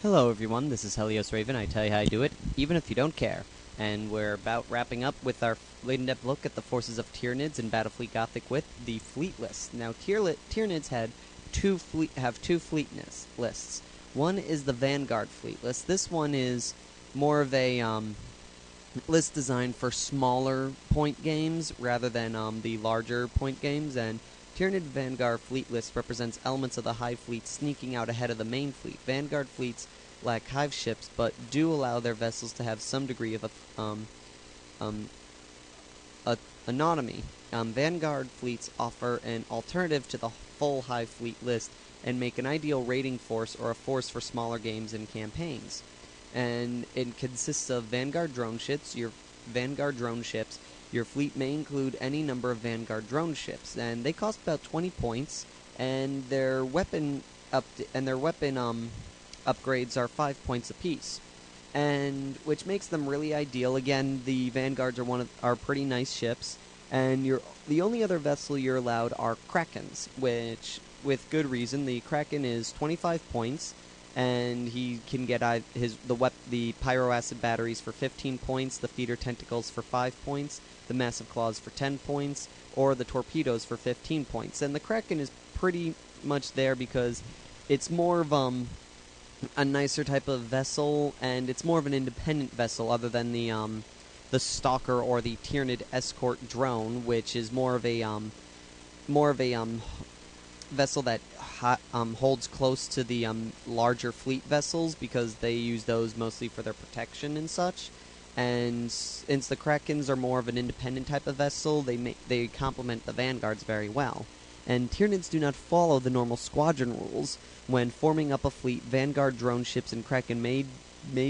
Hello everyone, this is Helios Raven. I tell you how I do it, even if you don't care. And we're about wrapping up with our in-depth look at the forces of Tyranids in Battlefleet Gothic with the fleet list. Now, Tyranids have two fleet lists. One is the Vanguard fleet list. This one is more of a list designed for smaller point games rather than the larger point games, and Tyranid Vanguard fleet list represents elements of the Hive fleet sneaking out ahead of the main fleet. Vanguard fleets lack Hive ships, but do allow their vessels to have some degree of autonomy. Vanguard fleets offer an alternative to the full Hive fleet list and make an ideal raiding force or a force for smaller games and campaigns. And it consists of Vanguard drone ships. Your fleet may include any number of Vanguard drone ships, and they cost about 20 points. And their weapon upgrades are 5 points apiece, and which makes them really ideal. Again, the Vanguards are pretty nice ships, and the only other vessel you're allowed are Krakens, which, with good reason, the Kraken is 25 points. And he can get the pyro acid batteries for 15 points, the feeder tentacles for 5 points, the massive claws for 10 points, or the torpedoes for 15 points. And the Kraken is pretty much there because it's more of a nicer type of vessel, and it's more of an independent vessel other than the Stalker or the Tyranid escort drone, which is more of a vessel that holds close to the larger fleet vessels, because they use those mostly for their protection and such. And since the Krakens are more of an independent type of vessel, they complement the Vanguards very well. And Tyranids do not follow the normal squadron rules. When forming up a fleet, Vanguard drone ships and Kraken may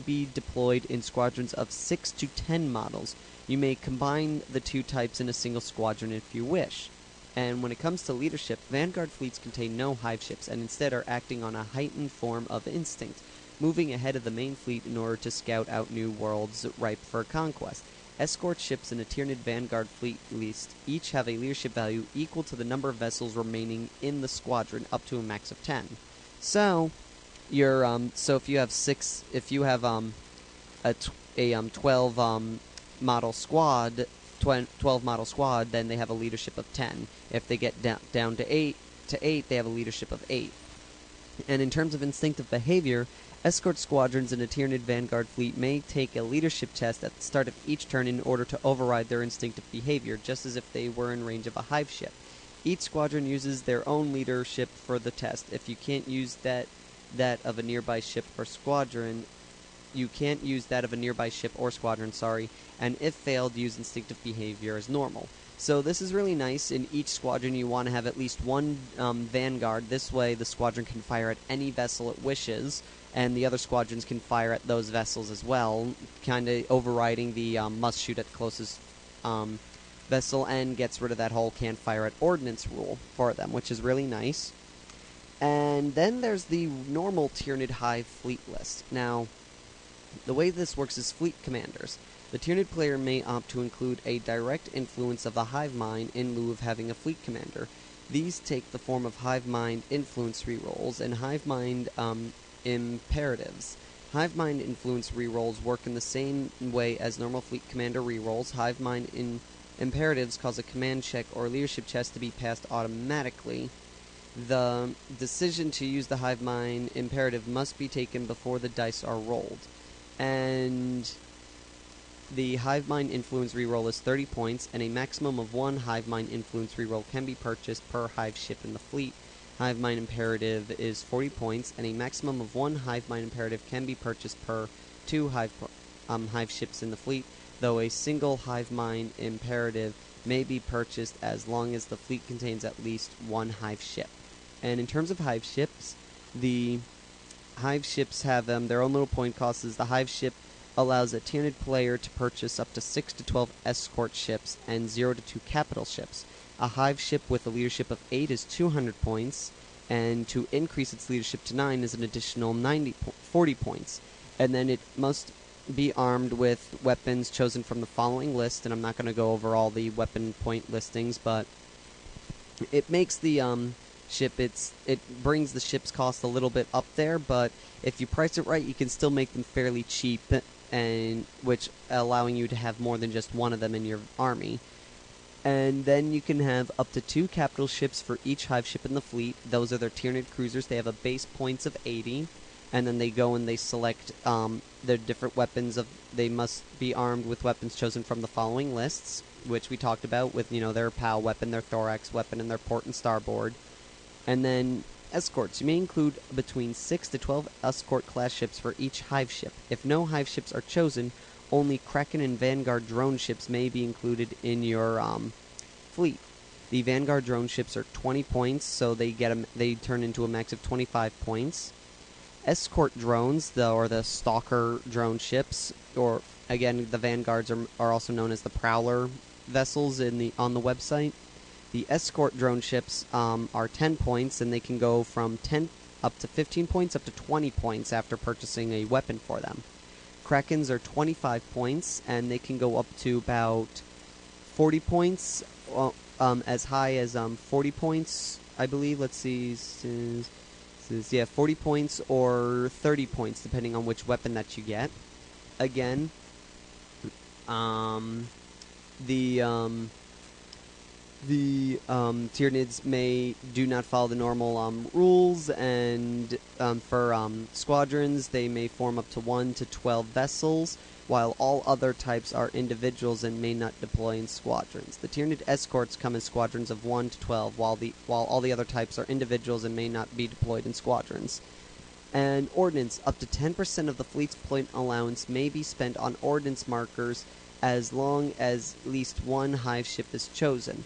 be deployed in squadrons of 6 to 10 models. You may combine the two types in a single squadron if you wish. And when it comes to leadership, Vanguard fleets contain no Hive ships and instead are acting on a heightened form of instinct, moving ahead of the main fleet in order to scout out new worlds ripe for conquest. Escort ships in a Tyranid Vanguard fleet list each have a leadership value equal to the number of vessels remaining in the squadron, up to a max of 10. So, if you have a 12 model squad, 12 model squad, then they have a leadership of 10. If they get down to 8, they have a leadership of 8. And in terms of instinctive behavior, escort squadrons in a Tyranid Vanguard fleet may take a leadership test at the start of each turn in order to override their instinctive behavior, just as if they were in range of a Hive ship. Each squadron uses their own leadership for the test. If you can't use that of a nearby ship or squadron, and if failed, use instinctive behavior as normal. So this is really nice. In each squadron, you want to have at least one Vanguard. This way, the squadron can fire at any vessel it wishes, and the other squadrons can fire at those vessels as well, kind of overriding the must shoot at the closest vessel, and gets rid of that whole can't fire at ordnance rule for them, which is really nice. And then there's the normal Tyranid Hive fleet list. Now, the way this works is fleet commanders. The Tyranid player may opt to include a direct influence of the Hive Mind in lieu of having a fleet commander. These take the form of Hive Mind influence rerolls and Hive Mind imperatives. Hive Mind influence rerolls work in the same way as normal fleet commander rerolls. Hive Mind imperatives cause a command check or leadership test to be passed automatically. The decision to use the Hive Mind imperative must be taken before the dice are rolled. And the Hive Mind influence reroll is 30 points, and a maximum of one Hive Mind influence reroll can be purchased per Hive ship in the fleet. Hive Mind imperative is 40 points, and a maximum of one Hive Mind imperative can be purchased per two Hive ships in the fleet, though a single Hive Mind imperative may be purchased as long as the fleet contains at least one Hive ship. And in terms of Hive ships, the Hive ships have their own little point costs. The Hive ship allows a Tyranid player to purchase up to 6 to 12 escort ships and 0 to 2 capital ships. A Hive ship with a leadership of 8 is 200 points, and to increase its leadership to 9 is an additional 40 points. And then it must be armed with weapons chosen from the following list, and I'm not going to go over all the weapon point listings, but it makes the ship, it brings the ship's cost a little bit up there, but if you price it right, you can still make them fairly cheap, and which allowing you to have more than just one of them in your army. And then you can have up to 2 capital ships for each hive ship in the fleet. Those are their Tyranid cruisers. They have a base points of 80, and then they go and they select their different weapons. They must be armed with weapons chosen from the following lists, which we talked about with, their POW weapon, their thorax weapon, and their port and starboard. And then escorts. You may include between 6 to 12 escort class ships for each hive ship. If no hive ships are chosen, only Kraken and Vanguard drone ships may be included in your fleet. The Vanguard drone ships are 20 points, so they turn into a max of 25 points. Escort drones, or the Stalker drone ships, or again, the Vanguards are also known as the Prowler vessels on the website. The escort drone ships are 10 points, and they can go from 10 up to 15 points up to 20 points after purchasing a weapon for them. Krakens are 25 points, and they can go up to about 40 points, as high as 40 points, I believe. Let's see, 40 points or 30 points, depending on which weapon that you get. Again, the Tyranids do not follow the normal rules, and for squadrons, they may form up to 1 to 12 vessels, while all other types are individuals and may not deploy in squadrons. The Tyranid escorts come in squadrons of 1 to 12, while all the other types are individuals and may not be deployed in squadrons. And ordnance, up to 10% of the fleet's point allowance may be spent on ordnance markers as long as at least one hive ship is chosen.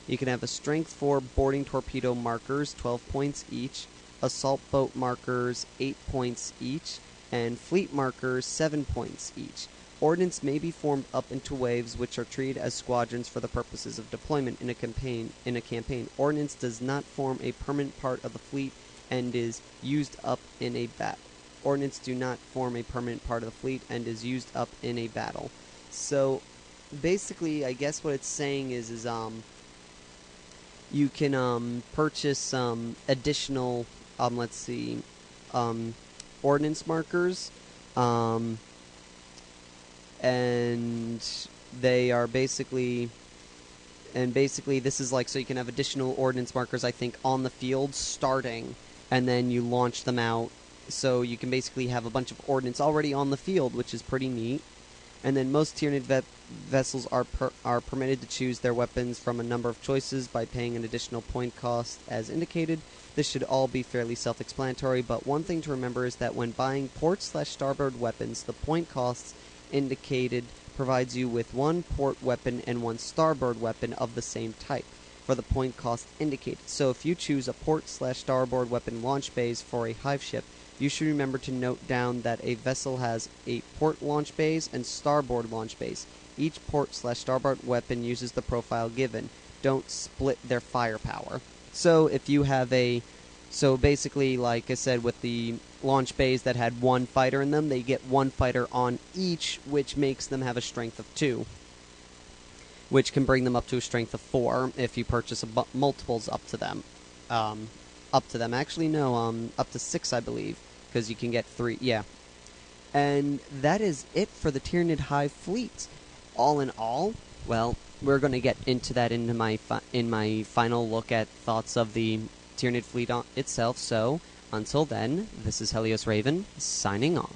You can have a strength 4 boarding torpedo markers, 12 points each, assault boat markers, 8 points each, and fleet markers, 7 points each. Ordnance may be formed up into waves, which are treated as squadrons for the purposes of deployment in a campaign. Ordnance does not form a permanent part of the fleet and is used up in a battle. Ordnance do not form a permanent part of the fleet and is used up in a battle. So, basically, I guess what it's saying is you can purchase additional, ordnance markers, and they are basically this is so you can have additional ordnance markers, I think, on the field starting, and then you launch them out, so you can basically have a bunch of ordnance already on the field, which is pretty neat. And then most Tyranid vessels are permitted to choose their weapons from a number of choices by paying an additional point cost as indicated. This should all be fairly self-explanatory, but one thing to remember is that when buying port/starboard weapons, the point costs indicated provides you with one port weapon and one starboard weapon of the same type for the point cost indicated. So if you choose a port/starboard weapon launch bays for a hive ship, you should remember to note down that a vessel has a port launch bays and starboard launch bays. Each port/starboard weapon uses the profile given. Don't split their firepower. So if you have so basically, like I said, with the launch bays that had one fighter in them, they get one fighter on each, which makes them have a strength of 2, which can bring them up to a strength of 4 if you purchase multiples up to them. Actually, no, up to 6, I believe, because you can get 3, yeah. And that is it for the Tyranid Hive fleet. All in all, well, we're going to get into that in my final look at thoughts of the Tyranid fleet itself. So, until then, this is Helios Raven, signing off.